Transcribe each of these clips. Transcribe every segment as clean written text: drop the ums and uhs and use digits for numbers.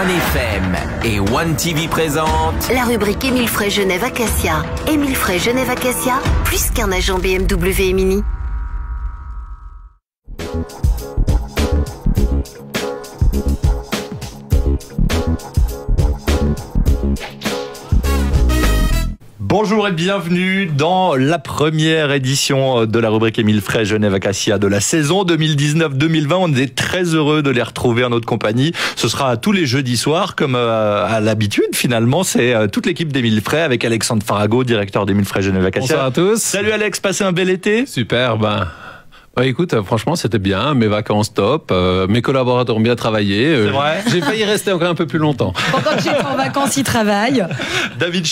OneFM et One TV présentent la rubrique Émile Frey Genève Acacia. Émile Frey Genève Acacia, plus qu'un agent BMW et Mini. Bonjour et bienvenue dans la première édition de la rubrique Émile Frey Genève Acacia de la saison 2019-2020. On est très heureux de les retrouver en notre compagnie. Ce sera tous les jeudis soirs comme à l'habitude finalement. C'est toute l'équipe d'Émile Frey avec Alexandre Farago, directeur d'Émile Frey Genève Acacia. Bonsoir à tous. Salut Alex, passez un bel été. Super, écoute, franchement, c'était bien. Mes vacances top. Mes collaborateurs ont bien travaillé. C'est vrai. J'ai failli rester encore un peu plus longtemps. Pendant que j'étais en vacances, ils travaillent. David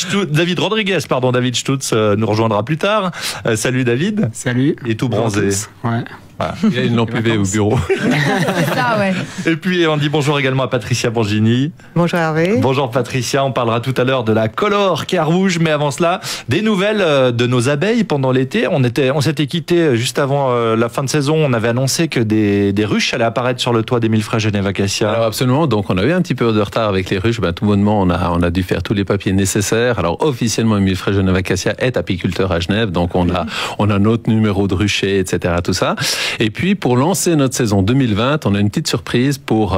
Stutz nous rejoindra plus tard. Salut David. Salut. Et tout bronzé. Ouais. Voilà. Il y a une lampe UV au bureau. C'est ça, ouais. Et puis on dit bonjour également à Patricia Bongini. Bonjour Hervé. Bonjour Patricia, on parlera tout à l'heure de la Color Car Rouge, mais avant cela, des nouvelles de nos abeilles pendant l'été. On s'était quitté juste avant la fin de saison, on avait annoncé que des ruches allaient apparaître sur le toit d'Émile Frey Genève Acacia. Alors absolument, donc on a eu un petit peu de retard avec les ruches. Tout bonnement, on a dû faire tous les papiers nécessaires. Alors officiellement, Émile Frey Genève Acacia est apiculteur à Genève, donc on a notre numéro de rucher, etc. tout ça. Et puis pour lancer notre saison 2020, on a une petite surprise pour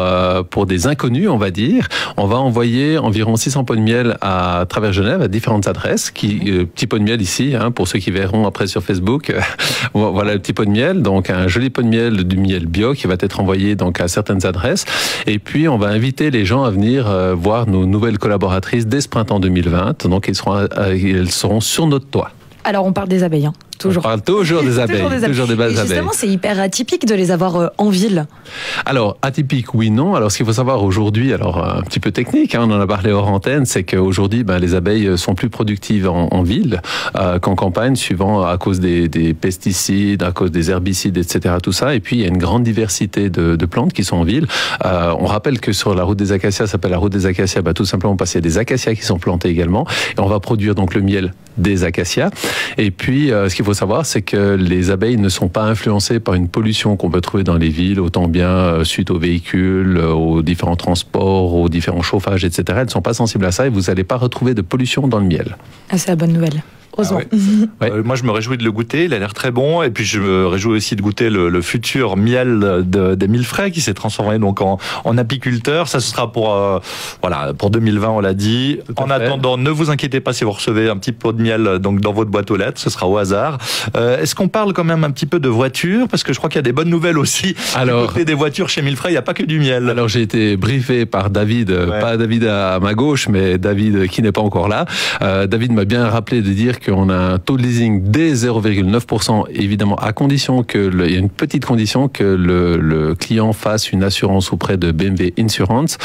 des inconnus, on va dire. On va envoyer environ 600 pots de miel à travers Genève à différentes adresses. Petit pot de miel ici, pour ceux qui verront après sur Facebook. Voilà le petit pot de miel, donc un joli pot de miel, du miel bio qui va être envoyé donc à certaines adresses. Et puis on va inviter les gens à venir voir nos nouvelles collaboratrices dès ce printemps 2020. Donc elles seront sur notre toit. Alors on parle des abeilles, toujours. On parle toujours des abeilles, toujours des belles abeilles. Justement, c'est hyper atypique de les avoir en ville. Alors, atypique, oui, non. Alors, ce qu'il faut savoir aujourd'hui, un petit peu technique, on en a parlé hors antenne, c'est qu'aujourd'hui, les abeilles sont plus productives en ville qu'en campagne, suivant à cause des pesticides, à cause des herbicides, etc., tout ça. Et puis, il y a une grande diversité de plantes qui sont en ville. On rappelle que sur la route des acacias, ça s'appelle la route des acacias, tout simplement parce qu'il y a des acacias qui sont plantés également. Et on va produire donc le miel des acacias. Et puis, ce qu'il faut savoir, c'est que les abeilles ne sont pas influencées par une pollution qu'on peut trouver dans les villes, autant bien suite aux véhicules, aux différents transports, aux différents chauffages, etc. Elles ne sont pas sensibles à ça et vous n'allez pas retrouver de pollution dans le miel. Ah, c'est la bonne nouvelle. Heureusement. Ah ouais. Moi, je me réjouis de le goûter. Il a l'air très bon. Et puis, je me réjouis aussi de goûter le futur miel d'Émile Frey qui s'est transformé donc en apiculteur. Ça, ce sera pour 2020, on l'a dit. En attendant, ne vous inquiétez pas si vous recevez un petit pot de miel donc dans votre boîte aux lettres. Ce sera au hasard. Est-ce qu'on parle quand même un petit peu de voitures? Parce que je crois qu'il y a des bonnes nouvelles aussi. Alors, du côté des voitures chez Émile Frey, il n'y a pas que du miel. Alors, j'ai été briefé par David, pas David à ma gauche, mais David qui n'est pas encore là. David m'a bien rappelé de dire qu'on a un taux de leasing dès 0,9%, évidemment, à condition il y a une petite condition que le client fasse une assurance auprès de BMW Insurance,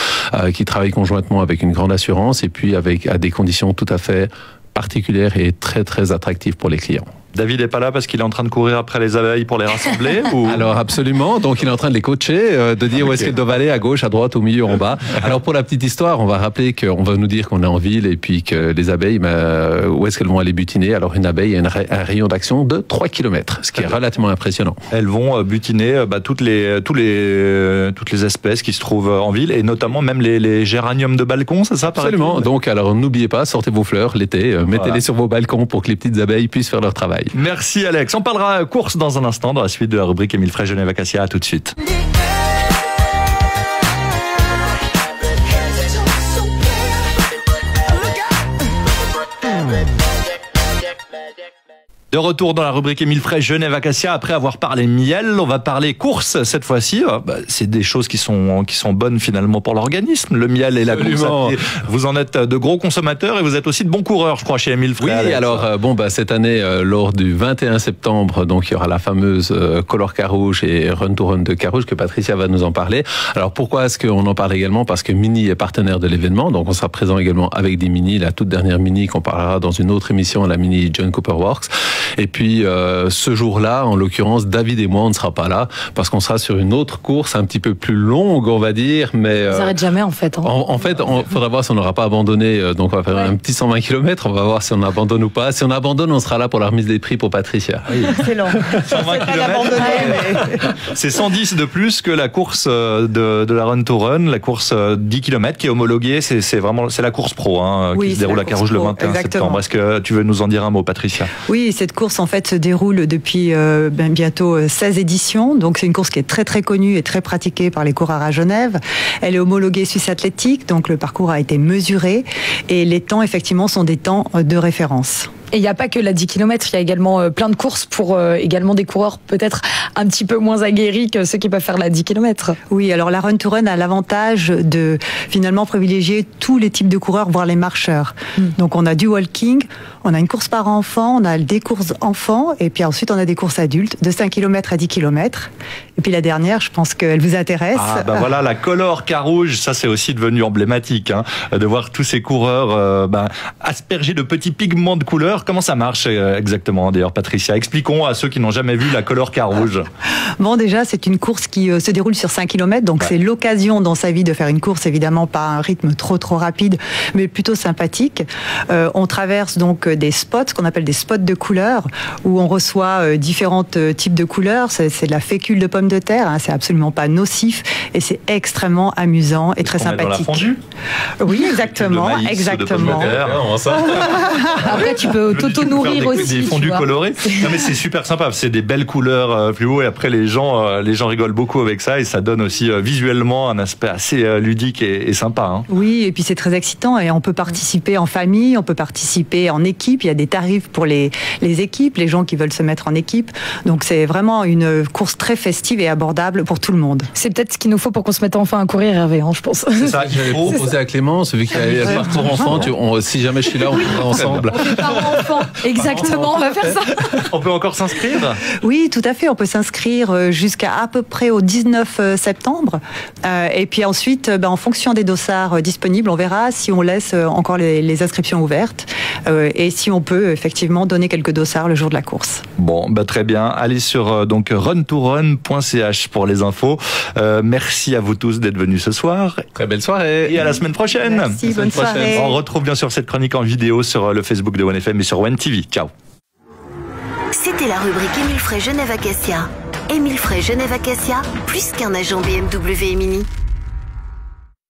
qui travaille conjointement avec une grande assurance, et puis à des conditions tout à fait particulières et très, très attractives pour les clients. David n'est pas là parce qu'il est en train de courir après les abeilles pour les rassembler ou... Alors absolument, donc il est en train de les coacher, de dire où est-ce qu'elles doivent aller, à gauche, à droite, au milieu, en bas. Alors pour la petite histoire, on va rappeler qu'on va nous dire qu'on est en ville et puis que les abeilles, où est-ce qu'elles vont aller butiner? Alors une abeille a un rayon d'action de 3 km, ce qui est relativement impressionnant. Elles vont butiner toutes les espèces qui se trouvent en ville et notamment même les géraniums de balcon, c'est ça? Absolument, donc alors n'oubliez pas, sortez vos fleurs l'été, mettez-les sur vos balcons pour que les petites abeilles puissent faire leur travail. Merci Alex. On parlera course dans un instant dans la suite de la rubrique Émile Frey Genève Acacia. À tout de suite. De retour dans la rubrique Émile Frey Genève Acacia. Après avoir parlé miel, on va parler course cette fois-ci. C'est des choses qui sont bonnes finalement pour l'organisme. Le miel et la course. Vous en êtes de gros consommateurs et vous êtes aussi de bons coureurs, je crois, chez Émile Frey. Oui, Alex. Alors cette année, lors du 21 septembre, donc il y aura la fameuse Color Car Rouge et Run to Run de Car Rouge que Patricia va nous en parler. Alors pourquoi est-ce qu'on en parle également? Parce que Mini est partenaire de l'événement, donc on sera présent également avec des Mini, la toute dernière Mini qu'on parlera dans une autre émission, la Mini John Cooper Works. Et puis ce jour-là, en l'occurrence, David et moi, on ne sera pas là parce qu'on sera sur une autre course un petit peu plus longue, on va dire. Mais Ça s'arrête jamais en fait. Hein. En fait, il faudra voir si on n'aura pas abandonné. Donc on va faire un petit 120 km. On va voir si on abandonne ou pas. Si on abandonne, on sera là pour la remise des prix pour Patricia. Oui. Excellent. 120 km, c'est 110 de plus que la course de la Run to Run, la course 10 km qui est homologuée. C'est vraiment la course pro qui se déroule à Carouge le 21 septembre. Est-ce que tu veux nous en dire un mot, Patricia? Oui, cette course en fait se déroule depuis bientôt 16 éditions. Donc c'est une course qui est très très connue et très pratiquée par les coureurs à Genève. Elle est homologuée Suisse Athlétique, donc le parcours a été mesuré et les temps effectivement sont des temps de référence. Et il n'y a pas que la 10 km, il y a également plein de courses pour également des coureurs peut-être un petit peu moins aguerris que ceux qui peuvent faire la 10 km. Oui, alors la Run to Run a l'avantage de finalement privilégier tous les types de coureurs, voire les marcheurs. Donc on a du walking, on a une course par enfant, on a des courses enfants et puis ensuite on a des courses adultes de 5 km à 10 km. Et puis la dernière, je pense qu'elle vous intéresse. Ah bah voilà, la Color Carouge, ça c'est aussi devenu emblématique, de voir tous ces coureurs aspergés de petits pigments de couleur. Comment ça marche exactement d'ailleurs, Patricia? Expliquons à ceux qui n'ont jamais vu la Color Carouge. Bon, déjà, c'est une course qui se déroule sur 5 km, donc c'est l'occasion dans sa vie de faire une course, évidemment pas à un rythme trop rapide, mais plutôt sympathique. On traverse donc des spots, ce qu'on appelle des spots de couleurs, où on reçoit différents types de couleurs. C'est de la fécule de pommes de terre, c'est absolument pas nocif, et c'est extrêmement amusant et très sympathique. Dans la fondue? Oui, exactement, de maïs, exactement. Ou de pommes de terre. Après, tu peux t'auto-nourrir aussi. Des fondus colorés. Non mais c'est super sympa. C'est des belles couleurs fluo et après les gens rigolent beaucoup avec ça et ça donne aussi visuellement un aspect assez ludique et sympa. Oui, et puis c'est très excitant et on peut participer en famille, on peut participer en équipe. Il y a des tarifs pour les équipes, les gens qui veulent se mettre en équipe. Donc c'est vraiment une course très festive et abordable pour tout le monde. C'est peut-être ce qu'il nous faut pour qu'on se mette enfin à courir, Hervé, je pense. C'est ça. J'avais proposé à Clémence, vu qu'il y a le parcours enfant, si jamais je suis là, on courra ensemble. Parents-enfants, exactement, on va faire ça. On peut encore s'inscrire? Oui, tout à fait. On peut s'inscrire jusqu'à à peu près au 19 septembre. Et puis ensuite, en fonction des dossards disponibles, on verra si on laisse encore les inscriptions ouvertes et si on peut effectivement donner quelques dossards le jour de la course. Bon, très bien. Allez sur donc runtorun.ch pour les infos. Merci à vous tous d'être venus ce soir. Très belle soirée. Et à la semaine prochaine. Merci, bonne soirée. On retrouve bien sûr cette chronique en vidéo sur le Facebook de OneFM et sur OneTV. Ciao. C'était la rubrique Émile Frey Genève Acacia. Émile Frey Genève Acacia, plus qu'un agent BMW et Mini.